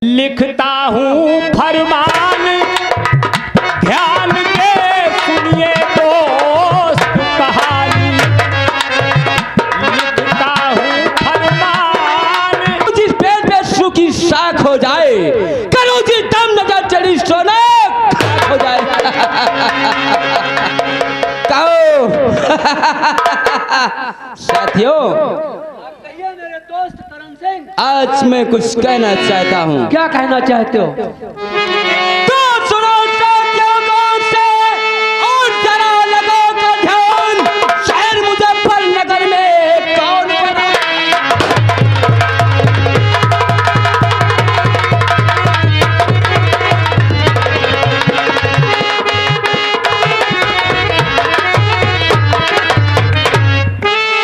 लिखता हूँ फरमान, ध्यान के सुनिए दोस्त कहानी। लिखता हूँ फरमान, जिस पेड़ पे सू की शाख हो जाए, करो जिस दम नजर चढ़ी सोना खाक हो जाए। कहो साथियों, आज मैं कुछ कहना चाहता हूँ। क्या कहना चाहते हो? तो सुनो साथियों गौर से और जरा लगाओ का ध्यान। शहर मुजफ्फरनगर में कौन बना?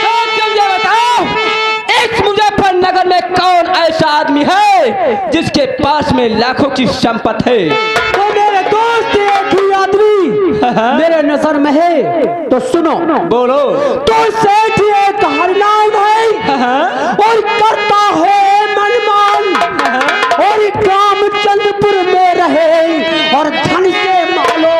साथियों ये बताओ, इस मुजफ्फरनगर में कौन ऐसा आदमी है जिसके पास में लाखों की संपत्ति है? तो मेरे दोस्त एक ही आदमी मेरे नजर में है, तो सुनो। बोलो। तो सेठ एक हरनाम है और करता है मनमान, और काम चंदपुर में रहे और धन से मालो।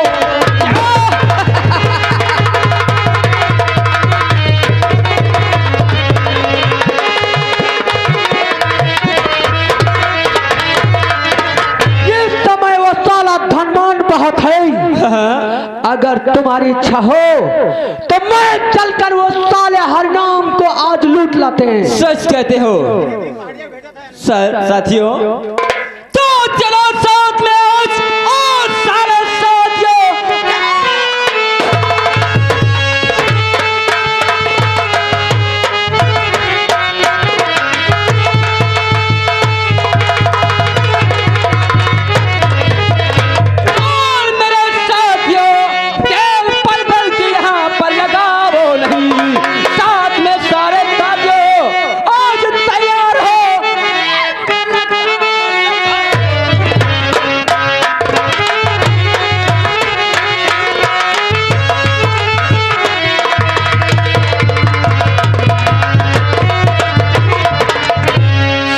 इस समय वो साला धनवान बहुत है। अगर तुम्हारी इच्छा हो तो मैं चलकर वो साले हरनाम को आज लूट लाते हैं। सच कहते हो साथियों? तो चलो साथ में आज और सारे साथियों। और मेरे साथियों, केवल पल पल की यहाँ पर लगाओ नहीं, साथ में सारे साथियों आज तैयार हो।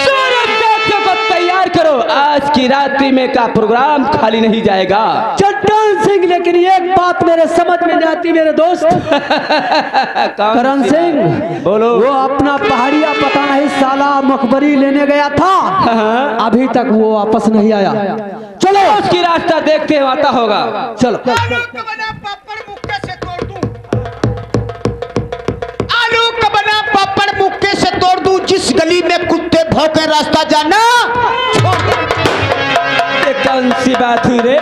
सारे साथियों को तैयार करो, आज की रात्रि में का प्रोग्राम खाली नहीं जाएगा। चट्टान सिंह, लेकिन एक बात मेरे समझ में नहीं आती मेरे दोस्त करण सिंह। बोलो। वो अपना पहाड़िया पता नहीं साला मखबरी लेने गया था, अभी तक वो वापस नहीं आया। चलो उसकी रास्ता देखते हैं, आता होगा। चलो। आलू का बना पापड़ मुक्के से तोड़ दूं, आलू का बना पापड़ मुक्के से तोड़ दूं, जिस गली में कुत्ते भौंके रास्ता जाना छोड़ दो। ये कौन सी बात हुई रे?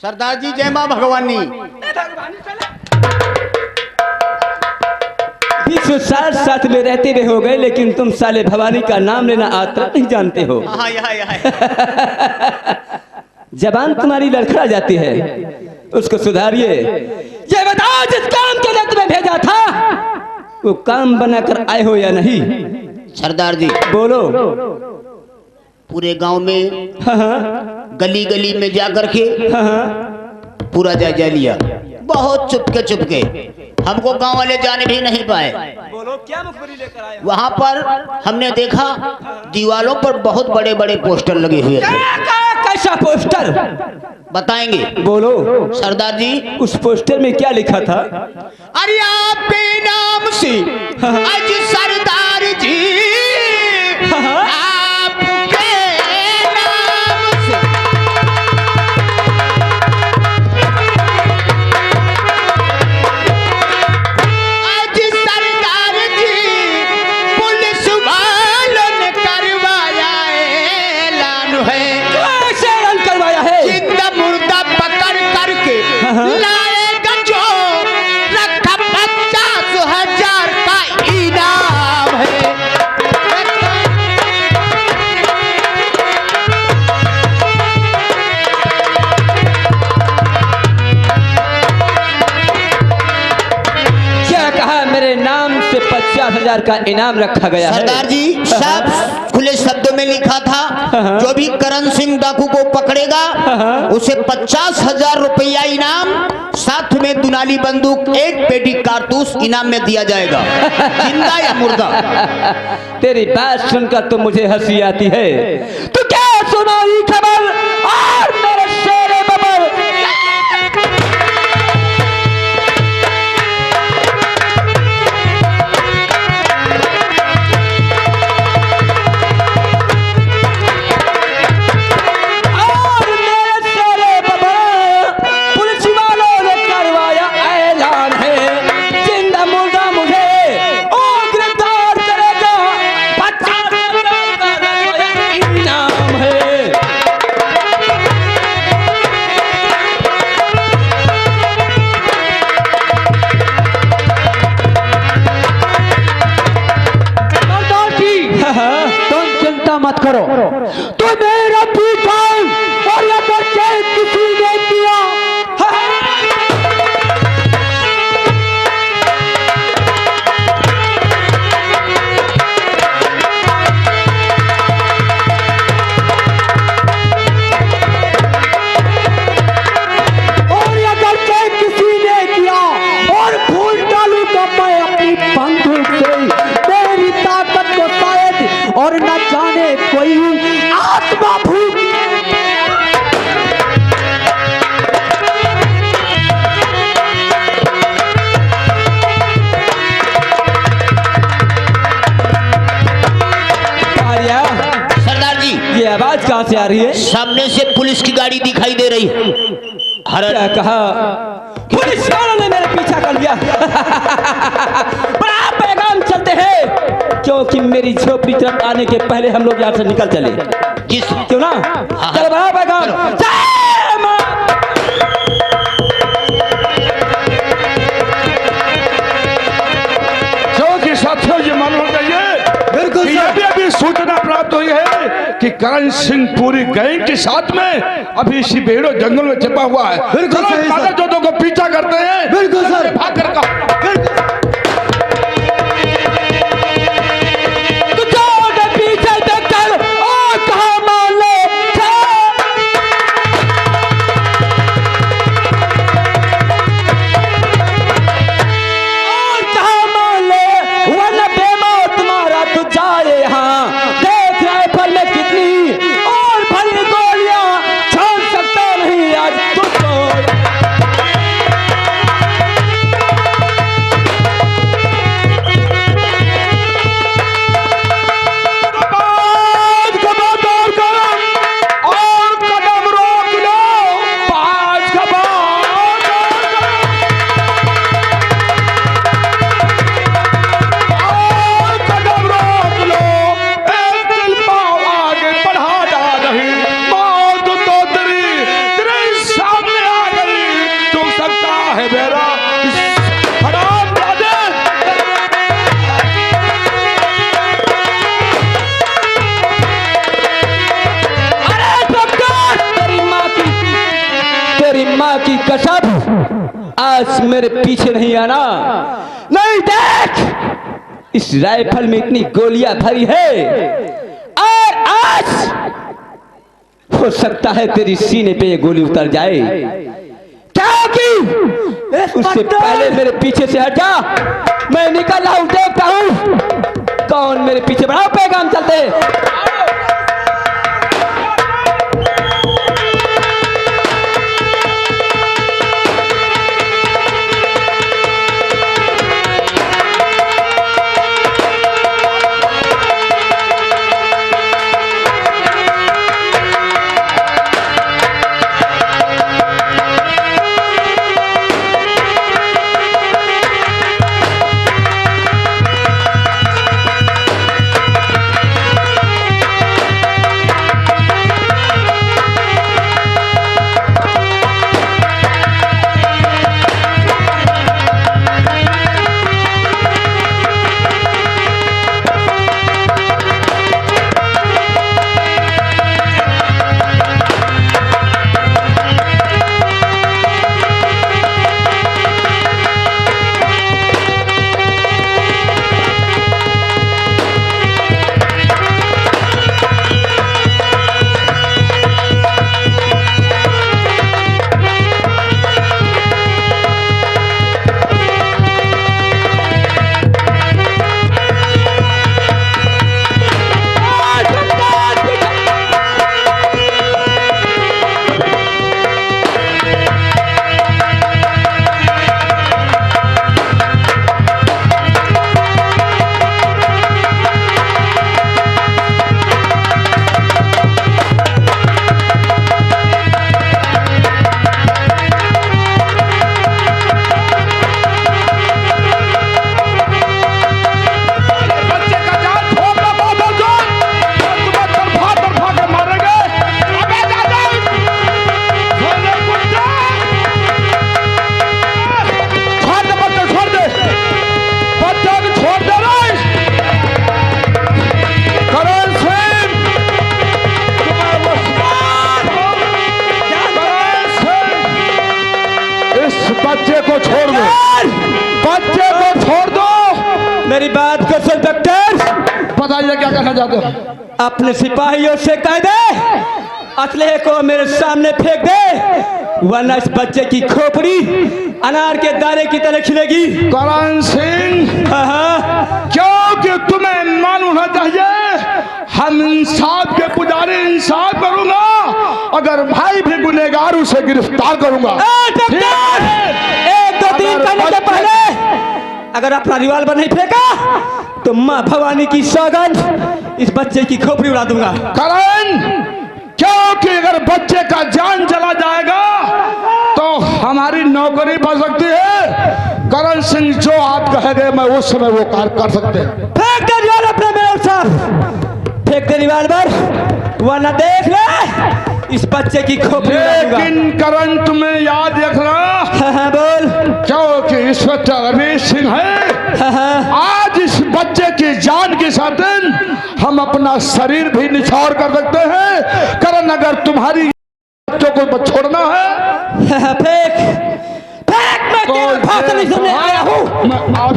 सरदार जी जय मां भगवानी। विश्व साथ साथ में रहते हुए हो गए, लेकिन तुम साले भवानी का नाम लेना आता नहीं जानते हो। जबान तुम्हारी लड़खड़ा जाती है, उसको सुधारिए। ये बताओ, जिस काम के लिए तुम्हें भेजा था वो काम बनाकर आए हो या नहीं? सरदार जी बोलो। पूरे गांव में गली गली में जाकर के पूरा जायजा लिया, बहुत चुपके चुपके, हमको गांव वाले जाने भी नहीं पाए। बोलो, क्या मुखबरी लेकर आए? वहां पर हमने देखा दीवारों पर बहुत बड़े बड़े पोस्टर लगे हुए थे। कैसा पोस्टर? बताएंगे। बोलो। सरदार जी उस पोस्टर में क्या लिखा था? अरे आपके नाम से आज सरदार जी, आपके नाम से आज सरदार जी पुलिस वालों ने करवाया ऐलान है। कैसे ऐलान करवाया है? जिंदा मुर्दा पकड़ करके लाएगा जो, रखा 50,000 का इनाम है। क्या कहा? मेरे नाम से 50,000 का इनाम रखा गया है। सरदार जी सब खुले शब्दों में लिखा था, जो भी करण सिंह डाकू को पकड़ेगा उसे 50,000 रुपया इनाम, साथ में दुनाली बंदूक, एक पेटी कारतूस इनाम में दिया जाएगा, जिंदा या मुर्दा। तेरी बात सुनकर तो मुझे हंसी आती है। तू क्या सुनाई खबर और मेरे शेरे बबर। मत करो, तो मेरा पीछा और अगर चेक किसी ने किया और अगर चेक किसी ने किया और भूल डालूंगा मैं अपनी बंदूक से मेरी ताकत को शायद और न जाने कोई आत्मा भूल। सरदार जी, ये आवाज कहाँ से आ रही है? सामने से पुलिस की गाड़ी दिखाई दे रही है। क्या कहा? पुलिस वालों ने मेरे पीछा कर लिया। बड़ा पैगाम चलते हैं, क्योंकि मेरी झोपड़ी तरफ आने के पहले हम लोग यहाँ से निकल चले। जिस क्यों ना? चल बड़ा पैगाम। जय मां। क्योंकि साथियों ये मालूम चाहिए, बिल्कुल कि अभी सूचना प्राप्त हुई है कि करण सिंह पूरी गैंग के साथ में अभी इसी बेड़ो जंगल में छिपा हुआ है। बिल्कुल सही सर। जोधों को पीछा करते हैं। बिल्कुल सर। भाग कर का पीछे देखकर और कहा मान ले। और कहा मान ले, वरना बेमौत तुम्हारा तो जाए। हाँ देख राइफल में कितनी और भरी गोलियां, छोड़ सकता नहीं आज तुझको। और कदम रोक लो। पांच कदम और कदम रोक लो। एक दिल पाँव आगे बढ़ा जा रही, मौत तो तेरे सामने आ गई। तू सकता है मेरा हराम जादे। तेरी माँ की कसम, आज मेरे पीछे नहीं आना। नहीं, देख इस राइफल में इतनी गोलियां भरी है और आज हो सकता है तेरी सीने पे ये गोली उतर जाए। क्योंकि उससे पहले मेरे पीछे से हट जा। मैं निकल रहा हूं, देखता हूं कौन मेरे पीछे। बढ़ाओ पैगाम चलते। बताइए क्या कहना चाहते हो। अपने सिपाहियों से कह दे असलहे को मेरे सामने फेंक दे, वरना इस बच्चे की खोपड़ी अनार के दाने की तरह खिलेगी। करण सिंह, हाँ, क्योंकि तुम्हें मालूम होना चाहिए हम इंसाफ के पुजारी, इंसाफ करूंगा। अगर भाई भी गुनहगार उसे गिरफ्तार करूंगा। डॉक्टर, 1 2 3 करने से पहले अगर अपना रिवाल्वर नहीं फेंका तो माँ भवानी की सौगंध इस बच्चे की खोपड़ी उड़ा दूंगा। करण, क्योंकि अगर बच्चे का जान चला जाएगा तो हमारी नौकरी बढ़ सकती है। करण सिंह, जो आप कहेंगे मैं उस समय वो कार्य कर सकते हैं। फेंक दे रिवाल्वर अपने मेरे साथ, फेंक दे रिवाल्वर, वरना देख ले इस बच्चे की खोपड़ी उड़ा दूंगा। लेकिन करण, तुम्हें याद रखना, हाँ, बोल। क्योंकि इंस्पेक्टर रमेश सिंह है, आज इस बच्चे की जान के साथ हम अपना शरीर भी निछावर कर सकते हैं। करण, अगर तुम्हारी बच्चों को छोड़ना है फेंक फेंक, मैं तेरा भाषण नहीं सुनने आया हूँ।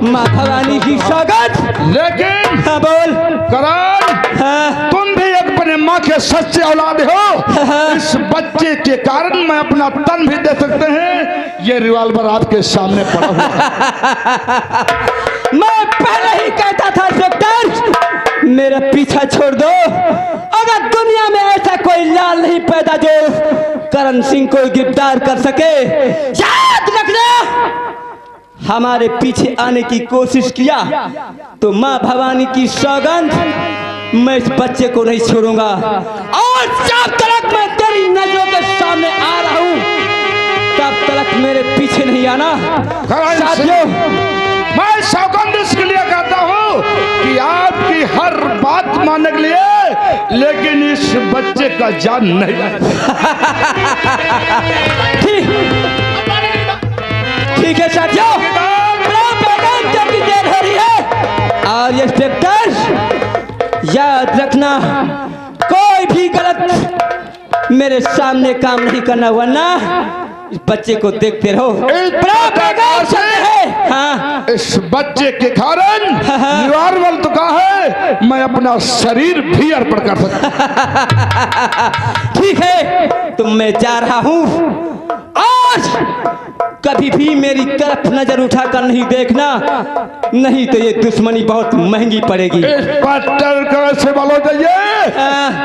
माँ भवानी की सौगंध। लेकिन हाँ, बोल। करण, हाँ, तुम भी अपने माँ के सच्चे औलाद हो। इस बच्चे के कारण मैं अपना तन भी दे सकते हैं। ये रिवाल्वर आपके सामने पड़ा हुआ है। मैं पहले ही कहता था इंस्पेक्टर, मेरा पीछा छोड़ दो। अगर दुनिया में ऐसा कोई लाल नहीं पैदा जो करण सिंह को गिरफ्तार कर सके, याद रखना, हमारे पीछे आने की कोशिश किया तो माँ भवानी की सौगंध, मैं इस बच्चे को नहीं छोड़ूंगा। और जब तक मैं तेरी नजरों के सामने आ रहा हूँ तब तक मेरे पीछे नहीं आना। साथियों, मैं सौगंध इसके लिए कहता हूँ कि आपकी हर बात मानने के लिए, लेकिन इस बच्चे का जान नहीं। ठीक है साथियों, की देर हो रही है। और इंस्पेक्टर, याद रखना, कोई भी गलत मेरे सामने काम नहीं करना, वरना इस बच्चे को देखते रहो। हाँ, इस बच्चे के कारण रिवाल्वर तो कहा है, मैं अपना शरीर भी अर्पण कर सकता। ठीक है, तो मैं जा रहा हूँ। आज कभी भी मेरी तरफ नजर उठाकर नहीं देखना, नहीं तो ये दुश्मनी बहुत महंगी पड़ेगी। इंस्पेक्टर कैसे बोलो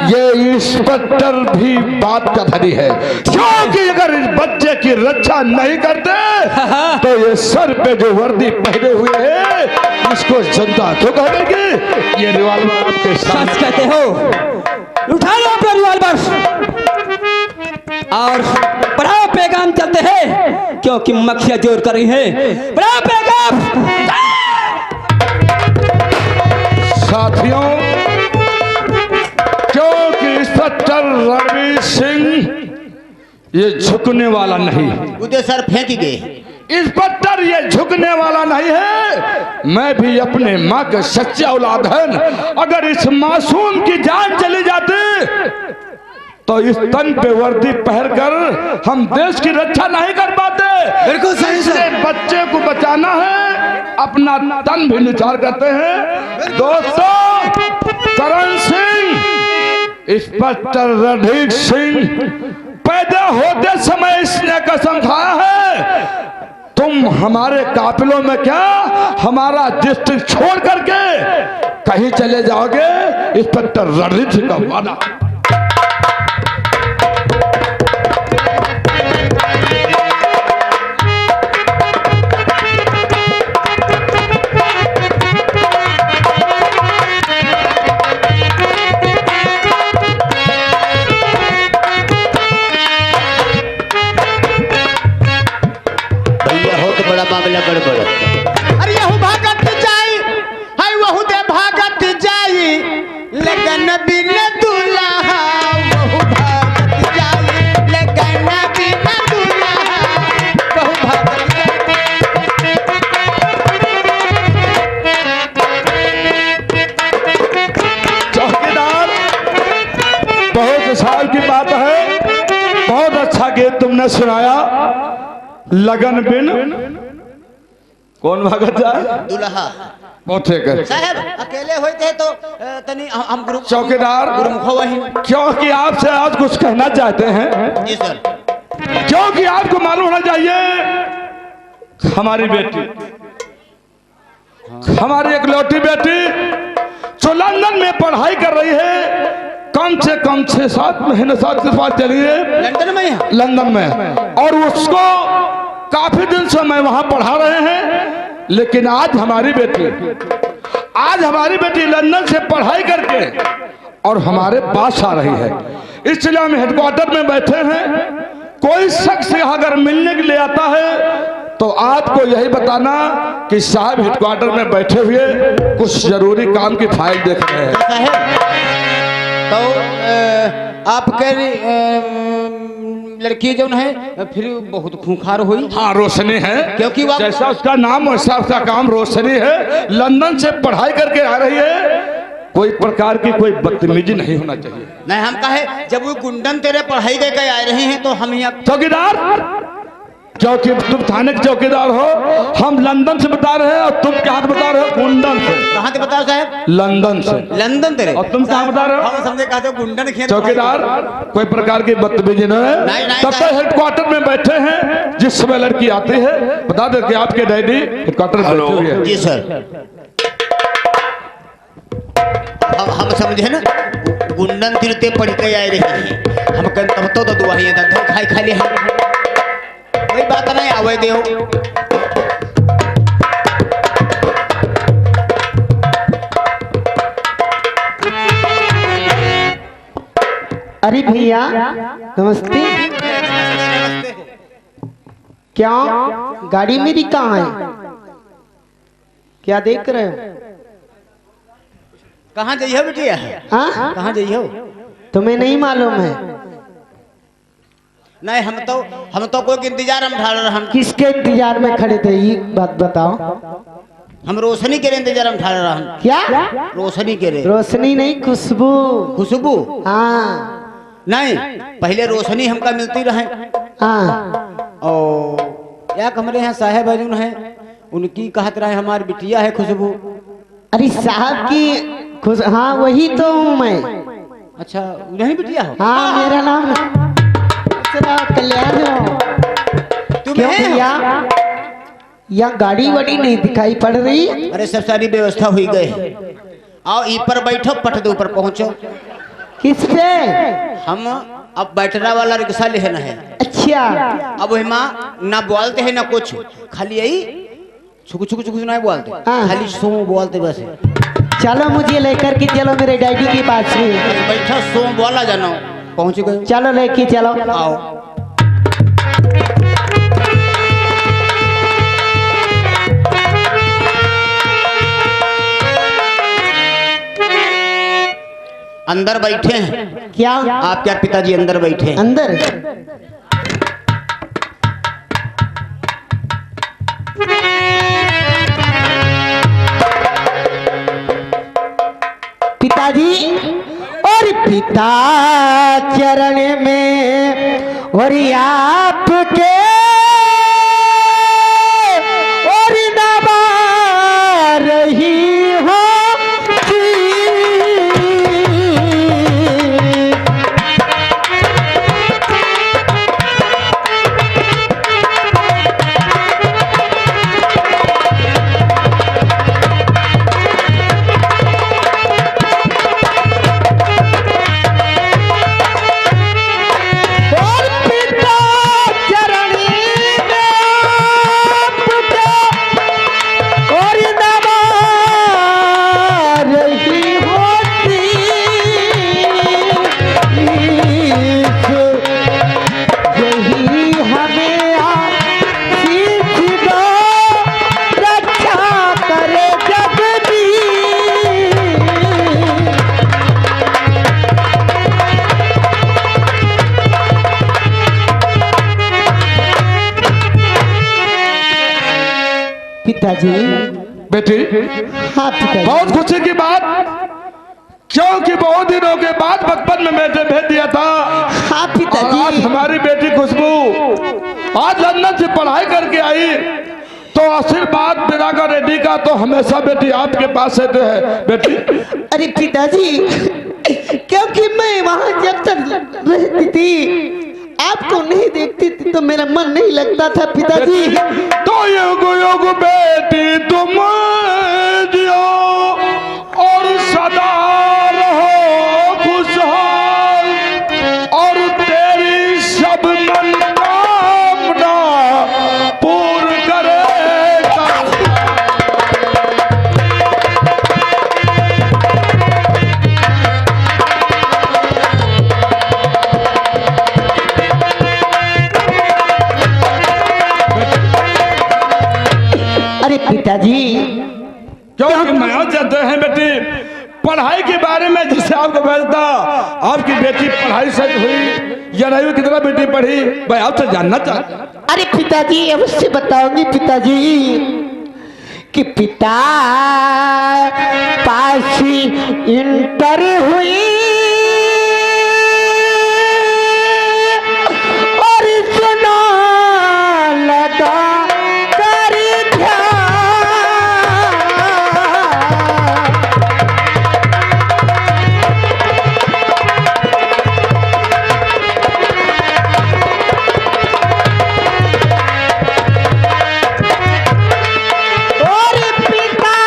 ये इंस्पेक्टर भी बात का धनी है, क्योंकि अगर इस बच्चे की रक्षा नहीं करते तो ये सर पे जो वर्दी पहने हुए है इसको जनता तो कहेगी। ये रिवाल्वर आपके सामने। सच कहते हो, उठा लो अपना रिवाल्वर और बढ़ाओ पैगाम चलते हैं, क्योंकि मक्खियां जोर कर रही है। बढ़ाओ पैगाम। साथियों, क्योंकि इंस्पेक्टर रणवीर सिंह ये झुकने वाला नहीं। उधर सर फेंक गए। इंस्पेक्टर ये झुकने वाला नहीं है। मैं भी अपने माँ के सच्चे औलाद हैं। अगर इस मासूम की जान चली जाती तो इस तन पे वर्दी पहनकर हम देश की रक्षा नहीं कर पाते। बिल्कुल सही से बच्चे को बचाना है, अपना तन भी निछावर करते हैं। दोस्तों, करण सिंह, इंस्पेक्टर रणवीर सिंह पैदा होते समय इसने कसम खाया है, तुम हमारे काफिलों में क्या हमारा डिस्ट्रिक्ट छोड़ करके कहीं चले जाओगे। इंस्पेक्टर रणवीर सिंह का वादा। मामला गड़बड़। अरे यहू भागत जाई, हाय वहू दे भागत जाई, लगन बिन दुल्हा वहू भागत जाई, लगन बिन दुल्हा वहू भागत चौकीदार, बहुत साल की बात है, बहुत अच्छा गीत तुमने सुनाया। लगन बिन कौन भागत जाए? दुल्हा। बहुत ठीक है साहब अकेले होते तो तनी हम ग्रुप चौकीदार गुरुमुख वही। क्योंकि आपसे आज कुछ कहना चाहते हैं जी सर। क्योंकि आपको मालूम होना चाहिए हमारी बेटी हमारी इकलौती बेटी जो लंदन में पढ़ाई कर रही है कम से कम 6-7 महीने साथ के बाद चली है लंदन में है? लंदन में, और उसको काफी दिन से मैं वहां पढ़ा रहे हैं। लेकिन आज हमारी बेटी लंदन से पढ़ाई करके और हमारे पास आ रही है, इसलिए हम हेडक्वार्टर में बैठे हैं। कोई शख्स यहाँ अगर मिलने के लिए आता है तो आपको यही बताना कि साहब हेडक्वार्टर में बैठे हुए कुछ जरूरी काम की फाइल देख रहे हैं। साहब तो आपके लड़की जो है फिर बहुत खूंखार हुई। हाँ रोशनी है, क्योंकि जैसा उसका नाम वैसा उसका काम रोशनी है। लंदन से पढ़ाई करके आ रही है, कोई प्रकार की कोई बदतमीजी नहीं होना चाहिए। नहीं हम कहे जब वो गुंडन तेरे पढ़ाई करके आ रहे हैं तो हम यहाँ चौकीदार क्योंकि तुम थाने के चौकीदार हो, हम लंदन से बता रहे हैं और तुम कहाँ से बता रहे हो? गुंडन से। कहाँ से बताओ साहब? लंदन से। लंदन तेरे और तुम कहाँ बता रहे हो? हम समझे कहा गुंडन खेत। चौकीदार कोई प्रकार की बदतमीजी न है। नहीं, तब तक हेडक्वार्टर में बैठे हैं, जिस समय लड़की आती है बता दे कि आपके डैडी हेडक्वार्टर में बैठे हुए हैं। जी सर। हम समझे ना गुंडन तिरते पढ़ के आ रही है, हम कल तब तो दुआई धो खाई खाली है, कोई बात नहीं आवे दे। अरे भैया नमस्ते। क्या गाड़ी मेरी कहाँ है? क्या देख रहे हो? कहाँ जाइए बेटिया? हाँ कहाँ जाइए? तुम्हें नहीं मालूम है? नहीं हम तो कोई इंतजार हम ढाल रहे। हम किसके इंतजार में खड़े थे ये बात बताओ। हम रोशनी के इंतजार हम ढाल रहे हैं। क्या? रोशनी के रे? रोशनी नहीं खुशबू। खुशबू? हाँ नहीं पहले रोशनी हमका मिलती रहे। हाँ और या हमारे यहाँ साहेब अर्जुन है, उनकी कहत रहे हमारी बिटिया है खुशबू। अरे साहब की खुश, हाँ वही तो हूँ मैं। अच्छा नहीं बिटिया हो? हाँ मेरा नाम कल्याण हो। क्यों भैया यहाँ गाड़ी वाड़ी नहीं दिखाई पड़ रही? अरे सब सारी व्यवस्था हुई गई। आओ ई पर बैठो, पट दे ऊपर पहुंचो। किस पे? हम अब बैटरा वाला रिक्शा लेना है। अच्छा अब वहाँ ना बोलते हैं ना कुछ, खाली यही छुक छुक छुक नहीं बोलते, हाँ। खाली सो बोलते बस। चलो मुझे लेकर के चलो मेरे डैडी के पास में। बैठा सो बोला जाना, पहुंच गए। चलो लेके चलो। आओ अंदर बैठे हैं। क्या? आप क्या पिताजी अंदर बैठे हैं? अंदर? पिताजी और पिता चरण में और आपके और नवा रही हो पिताजी। बेटी हाँ पिताजी। बहुत खुशी की बात, क्योंकि बहुत दिनों के बाद बचपन में बेटे भेज दिया था। हाँ और आज पिताजी। हमारी बेटी खुशबू आज लंदन से पढ़ाई करके आई, तो आशीर्वाद पिता का रेड्डी का तो हमेशा बेटी आपके पास रहते हैं बेटी। अरे पिताजी, क्योंकि मैं वहां जब तक रहती थी आपको नहीं देखती थी तो मेरा मन नहीं लगता था पिताजी। तो युग युग बेटी तुम जियो और सदा रहो खुशहाल, और तेरी सब मनोकामना पूर्ण करेगा। अरे पिताजी, क्योंकि मैं जानते हैं बेटी पढ़ाई के बारे में जिससे आपको भेजता, आपकी बेटी पढ़ाई से हुई या नहीं हुई, कितना बेटी पढ़ी मैं आपसे जानना चाहता। अरे पिताजी अवश्य बताऊंगी पिताजी कि पिता पास इंटर हुई और सुना लगा कर ध्यान। और पिता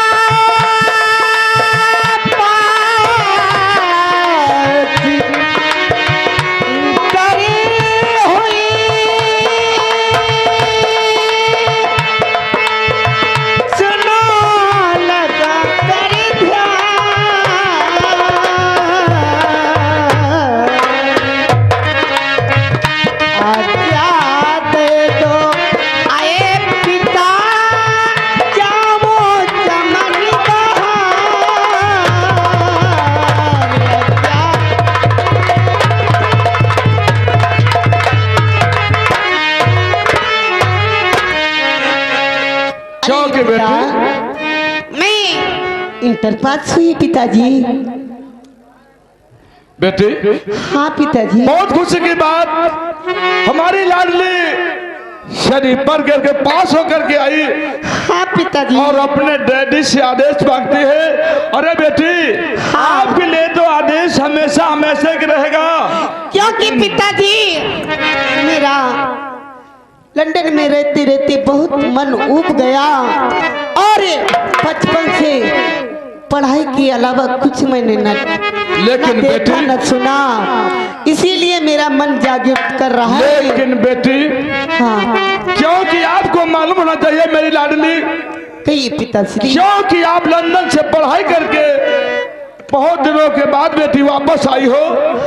इंटर पास हुई पिताजी। बेटी हाँ पिताजी। बहुत खुशी की बात, हमारी लाडली शरीफ पर करके पास होकर के आई हाँ पिताजी। और अपने डैडी से आदेश मांगती है। अरे बेटी हाँ। आपके लिए तो आदेश हमेशा हमेशा के रहेगा। क्योंकि पिताजी मेरा लंदन में रहते रहते बहुत मन ऊब गया और बचपन से पढ़ाई के अलावा कुछ मैंने न लेकिन न देखा बेटी न सुना, इसीलिए मेरा मन जागृत कर रहा है। लेकिन बेटी हाँ क्योंकि आपको मालूम होना चाहिए मेरी लाडली, कही पिताश्री। क्योंकि आप लंदन से पढ़ाई करके बहुत दिनों के बाद बेटी वापस आई हो।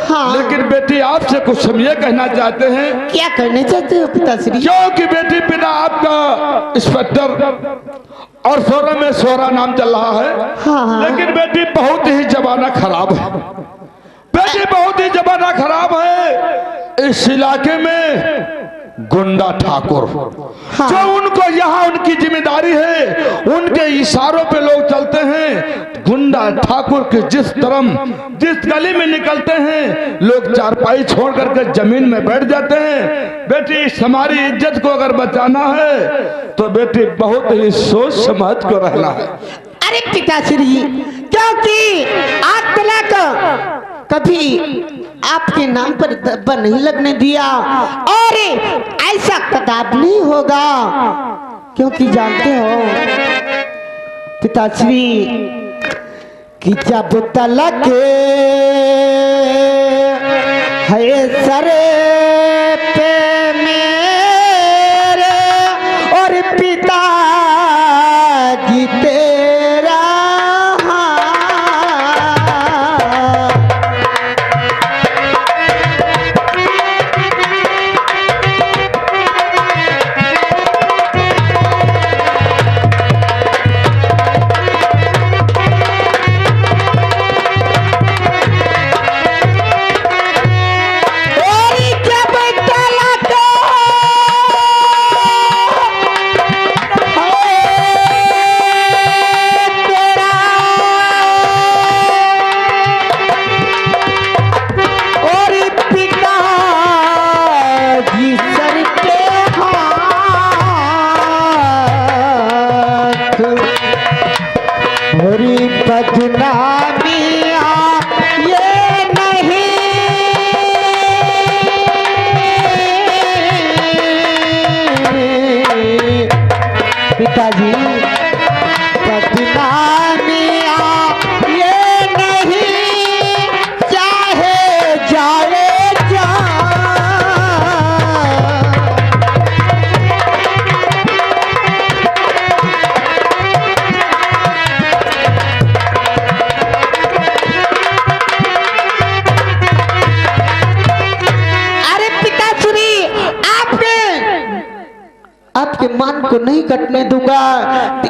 हाँ। लेकिन बेटी आपसे कुछ हम ये कहना चाहते हैं। क्या करने चाहते हो पिताश्री? क्योंकि बेटी पिता आपका इंस्पेक्टर और सोरा में सोरा नाम चल रहा है। हाँ। लेकिन बेटी बहुत ही जमाना खराब है, बेटी बहुत ही जमाना खराब है। इस इलाके में गुंडा ठाकुर हाँ। जो उनको यहाँ उनकी जिम्मेदारी है, उनके इशारों पे लोग चलते हैं। गुंडा ठाकुर के जिस गली में निकलते हैं लोग चारपाई छोड़ करके जमीन में बैठ जाते हैं। बेटी इस हमारी इज्जत को अगर बचाना है तो बेटी बहुत ही सोच समझ कर रहना है। अरे पिताश्री, क्योंकि आज तक कभी आपके नाम पर दब्बा नहीं लगने दिया और ऐसा कदाप नहीं होगा। क्योंकि जानते हो पिताश्री कि जब तलक है सर पे मेरे और पिता जी तेरा और आपके मान को नहीं कटने दूंगा।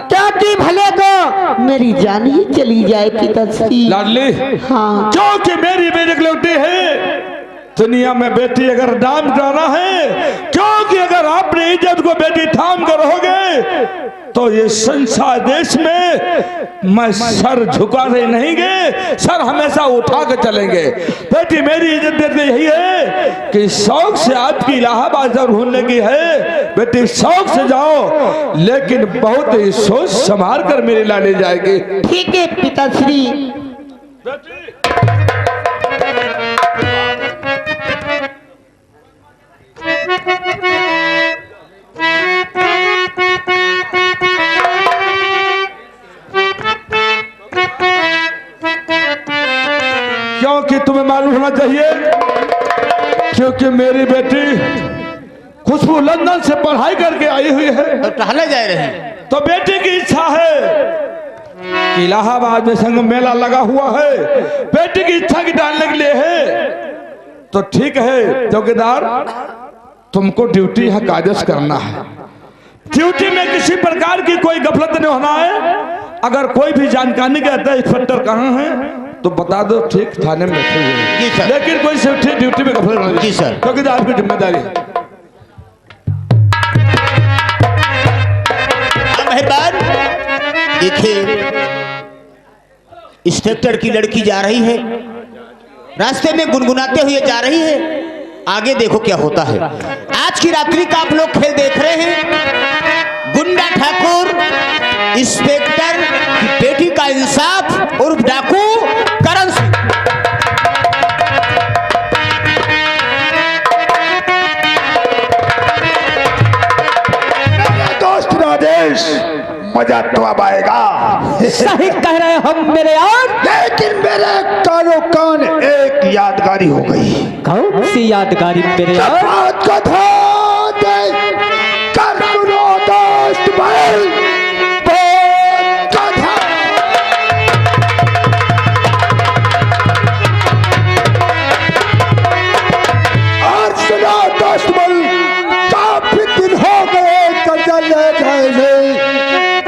क्या की भले को मेरी जान ही चली जाए पिताश्री। लाडली, हाँ क्योंकि मेरी बेटी है। दुनिया में बेटी अगर दाम जाना है, क्योंकि अगर आपने इज्जत को बेटी थाम कर रहोगे तो ये संसार देश में मैं सर झुकाने नहीं गए, सर हमेशा उठा के चलेंगे। बेटी मेरी इज्जत देते यही है कि शौक से आपकी इलाहाबाद जब घूमने की है, बेटी शौक से जाओ, लेकिन बहुत ही सोच संभाल कर मेरी लाने जाएगी। ठीक है पिताश्री। क्योंकि तुम्हें मालूम होना चाहिए, क्योंकि मेरी बेटी खुशबू लंदन से पढ़ाई करके आई हुई है, तो टहले जा रहे हैं। तो बेटी की इच्छा है कि इलाहाबाद में संगम मेला लगा हुआ है, बेटी की इच्छा की डालने के लिए है। तो ठीक है चौकीदार, तुमको ड्यूटी है, काजस करना है। ड्यूटी में किसी प्रकार की कोई गफलत नहीं होना है। अगर कोई भी जानकारी कहता है इंस्पेक्टर कहाँ है तो बता दो, ठीक थाने में बैठे हुए हैं। जी सर। लेकिन कोई सेफ्टी ड्यूटी में गफलत नहीं। जी सर। चौकीदार की जिम्मेदारी है। मेहरबान, देखिए इंस्पेक्टर की लड़की जा रही है, रास्ते में गुनगुनाते हुए जा रही है। आगे देखो क्या होता है। आज की रात्रि का आप लोग खेल देख रहे हैं। गुंडा ठाकुर इंस्पेक्टर की बेटी का इंसाफ उर्फ डाकू करण सिंह। दोस्त राजेश, मजा तो अब आएगा, सही कह रहे हम मेरे यार। लेकिन मेरे कानो कान एक यादगारी हो गई। कौन सी यादगारी मेरे यार? बात को ध्यान दे कर सुनो दोस्त भाई, बात को ध्यान। और सुनो दोस्त भाई, काफी दिन हो गए कर्जा ले जाए,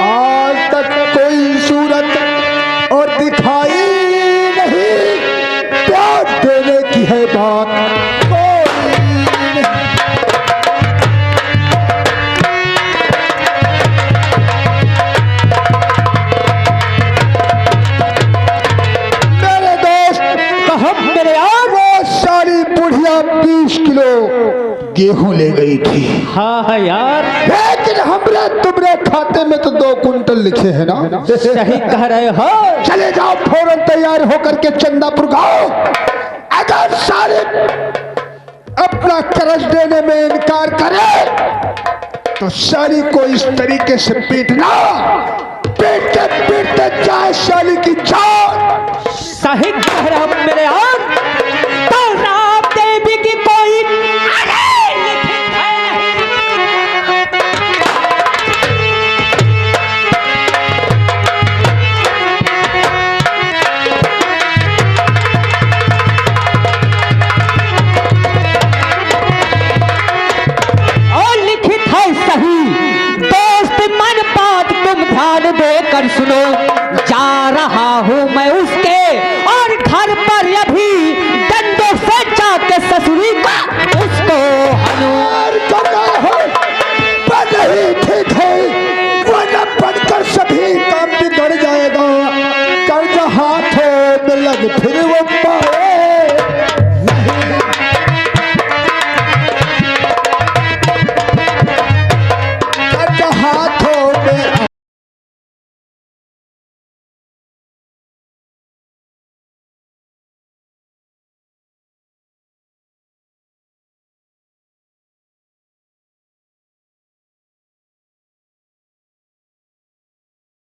आज तक कोई सूरत और दिखाई नहीं। प्यार देने की है बात, कोई नहीं। मेरे दोस्त, हम मेरे यार। वो सारी बुढ़िया 20 किलो गेहूं ले गई थी, हाँ है यार, लेकिन हमरे तुमरे खाते में तो 2 कुंटल लिखे हैं ना। सही कह रहे हो। चले जाओ फौरन तैयार होकर के चंदापुर गाओ। अगर सारे अपना कर्ज देने में इनकार करे तो साली को इस तरीके से पीटना, पीटते पीटते जाए साली की जान। सही कह रहे हम मेरे यार।